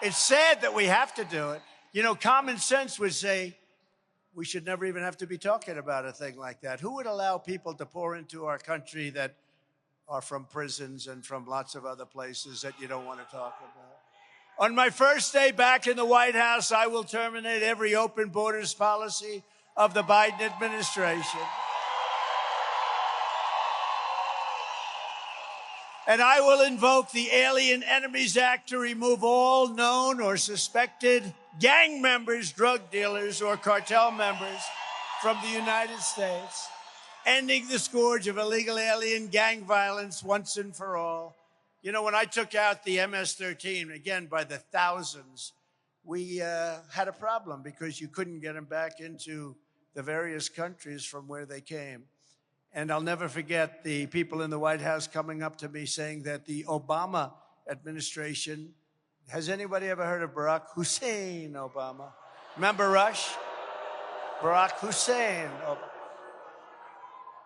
It's sad that we have to do it. You know, common sense would say we should never even have to be talking about a thing like that. Who would allow people to pour into our country that are from prisons and from lots of other places that you don't want to talk about? On my first day back in the White House, I will terminate every open borders policy of the Biden administration. And I will invoke the Alien Enemies Act to remove all known or suspected gang members, drug dealers, or cartel members from the United States, ending the scourge of illegal alien gang violence once and for all. You know, when I took out the MS-13, again, by the thousands, we had a problem because you couldn't get them back into the various countries from where they came. And I'll never forget the people in the White House coming up to me saying that the Obama administration, has anybody ever heard of Barack Hussein Obama? Remember Rush? Barack Hussein Obama.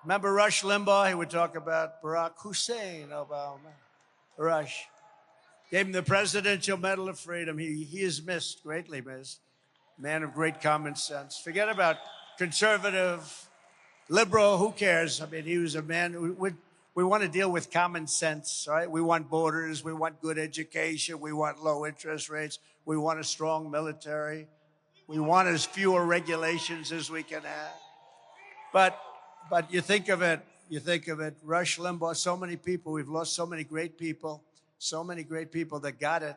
Remember Rush Limbaugh? He would talk about Barack Hussein Obama. Rush. Gave him the Presidential Medal of Freedom. He is missed, greatly missed. Man of great common sense. Forget about conservative, liberal, who cares? I mean, he was a man. We want to deal with common sense, right? We want borders. We want good education. We want low interest rates. We want a strong military. We want as fewer regulations as we can have. But you think of it, Rush Limbaugh, so many people, we've lost so many great people that got it.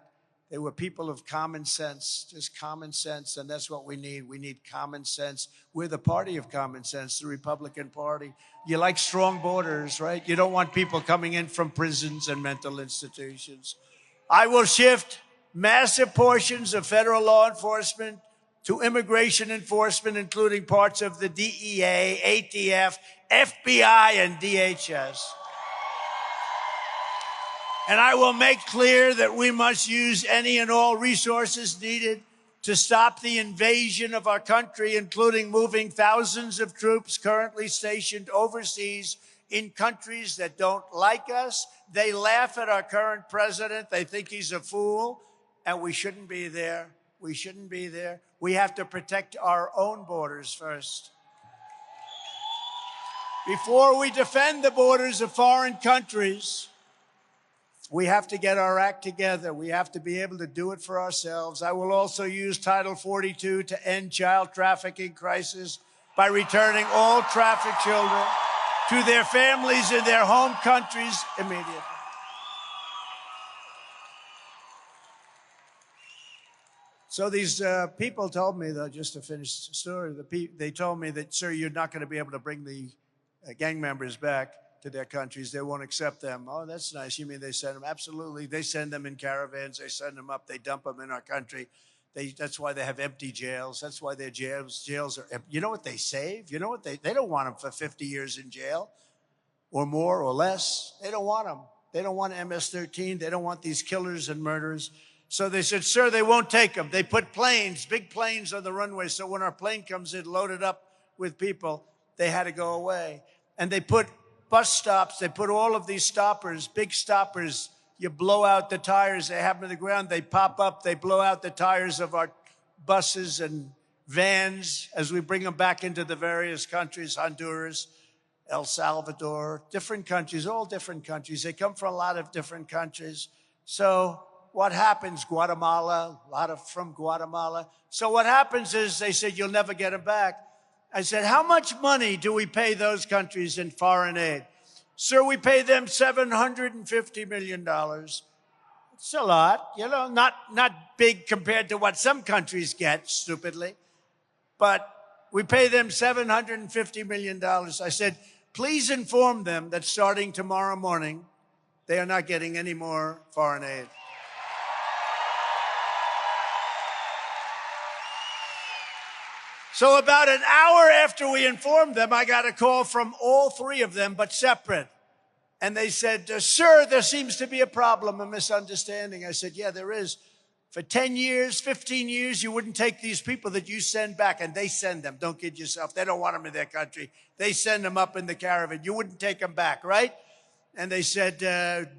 They were people of common sense, just common sense, and that's what we need. We need common sense. We're the party of common sense, the Republican Party. You like strong borders, right? You don't want people coming in from prisons and mental institutions. I will shift massive portions of federal law enforcement to immigration enforcement, including parts of the DEA, ATF, FBI, and DHS. And I will make clear that we must use any and all resources needed to stop the invasion of our country, including moving thousands of troops currently stationed overseas in countries that don't like us. They laugh at our current president. They think he's a fool, and we shouldn't be there. We shouldn't be there. We have to protect our own borders first. Before we defend the borders of foreign countries, we have to get our act together. We have to be able to do it for ourselves. I will also use Title 42 to end child trafficking crisis by returning all trafficked children to their families in their home countries immediately. So these people told me, though, just to finish the story, they told me that, sir, you're not going to be able to bring the gang members back to their countries. They won't accept them. Oh, that's nice. You mean they send them? Absolutely. They send them in caravans. They send them up. They dump them in our country. That's why they have empty jails. That's why their jails are empty. You know what they save? You know what they don't want them for 50 years in jail or more or less. They don't want them. They don't want MS-13. They don't want these killers and murderers. So they said, sir, they won't take them. They put planes, big planes on the runway. So when our plane comes in loaded up with people, they had to go away. And they put bus stops, they put all of these stoppers, big stoppers. You blow out the tires, they have them on the ground, they pop up, they blow out the tires of our buses and vans as we bring them back into the various countries, Honduras, El Salvador, different countries, all different countries. They come from a lot of different countries. So what happens? Guatemala, a lot of from Guatemala. So what happens is they said, you'll never get them back. I said, how much money do we pay those countries in foreign aid? Sir, we pay them $750 million. It's a lot, you know, not big compared to what some countries get, stupidly. But we pay them $750 million. I said, please inform them that starting tomorrow morning, they are not getting any more foreign aid. So about an hour after we informed them, I got a call from all three of them, but separate. And they said, sir, there seems to be a problem, a misunderstanding. I said, yeah, there is. For 10 years, 15 years, you wouldn't take these people that you send back, and they send them. Don't kid yourself. They don't want them in their country. They send them up in the caravan. You wouldn't take them back, right? And they said,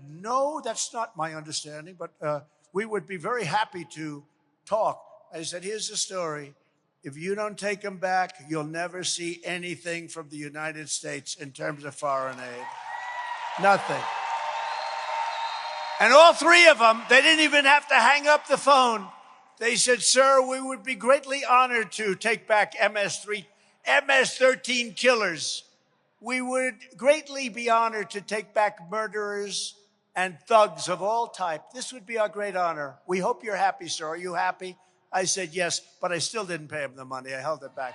no, that's not my understanding, but we would be very happy to talk. I said, here's the story. If you don't take them back, you'll never see anything from the United States in terms of foreign aid. Nothing. And all three of them, they didn't even have to hang up the phone. They said, sir, we would be greatly honored to take back MS-13 killers. We would greatly be honored to take back murderers and thugs of all type. This would be our great honor. We hope you're happy, sir. Are you happy? I said, yes, but I still didn't pay him the money. I held it back.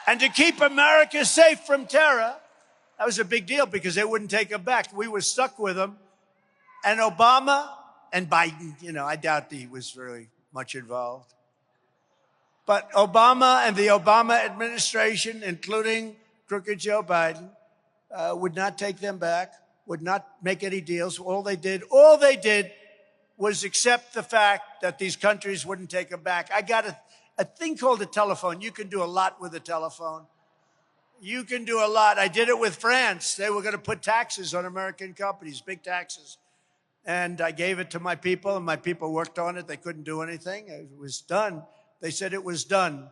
And to keep America safe from terror, that was a big deal because they wouldn't take them back. We were stuck with them. And Obama and Biden, I doubt he was very much involved. But Obama and the Obama administration, including crooked Joe Biden, would not take them back, would not make any deals. All they did was accept the fact that these countries wouldn't take them back. I got a thing called a telephone. You can do a lot with a telephone. You can do a lot. I did it with France. They were going to put taxes on American companies, big taxes. And I gave it to my people, and my people worked on it. They couldn't do anything. It was done. They said it was done.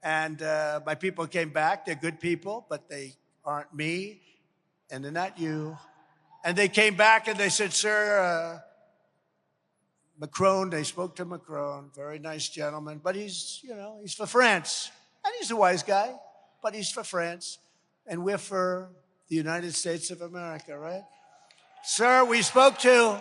And my people came back. They're good people, but they aren't me, and they're not you. And they came back, and they said, sir, Macron, they spoke to Macron, very nice gentleman, but he's for France. And he's a wise guy, but he's for France. And we're for the United States of America, right? Sir, we spoke to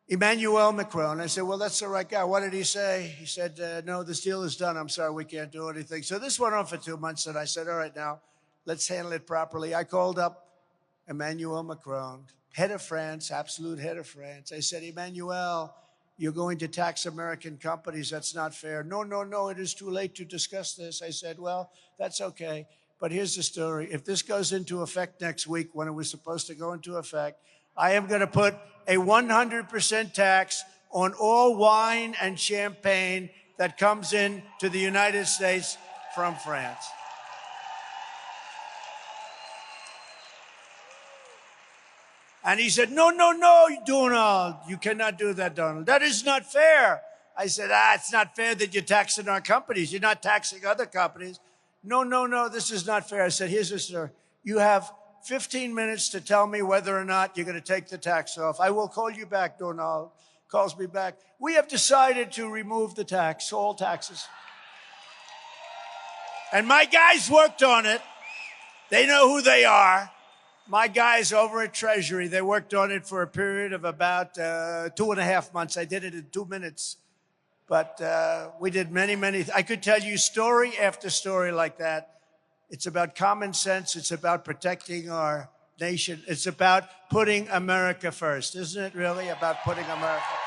Emmanuel Macron. I said, well, that's the right guy. What did he say? He said, no, this deal is done. I'm sorry, we can't do anything. So this went on for 2 months, and I said, all right, now, let's handle it properly. I called up Emmanuel Macron, head of France, absolute head of France. I said, Emmanuel, you're going to tax American companies. That's not fair. No, it is too late to discuss this. I said, well, that's okay. But here's the story. If this goes into effect next week when it was supposed to go into effect, I am going to put a 100% tax on all wine and champagne that comes in to the United States from France. And he said, no, Donald, you cannot do that, Donald. That is not fair. I said, it's not fair that you're taxing our companies. You're not taxing other companies. No, this is not fair. I said, here's the story. You have 15 minutes to tell me whether or not you're going to take the tax off. I will call you back, Donald calls me back. We have decided to remove the tax, all taxes. And my guys worked on it. They know who they are. My guys over at Treasury, they worked on it for a period of about 2.5 months. I did it in 2 minutes. But we did many. I could tell you story after story like that. It's about common sense. It's about protecting our nation. It's about putting America first. Isn't it really about putting America first?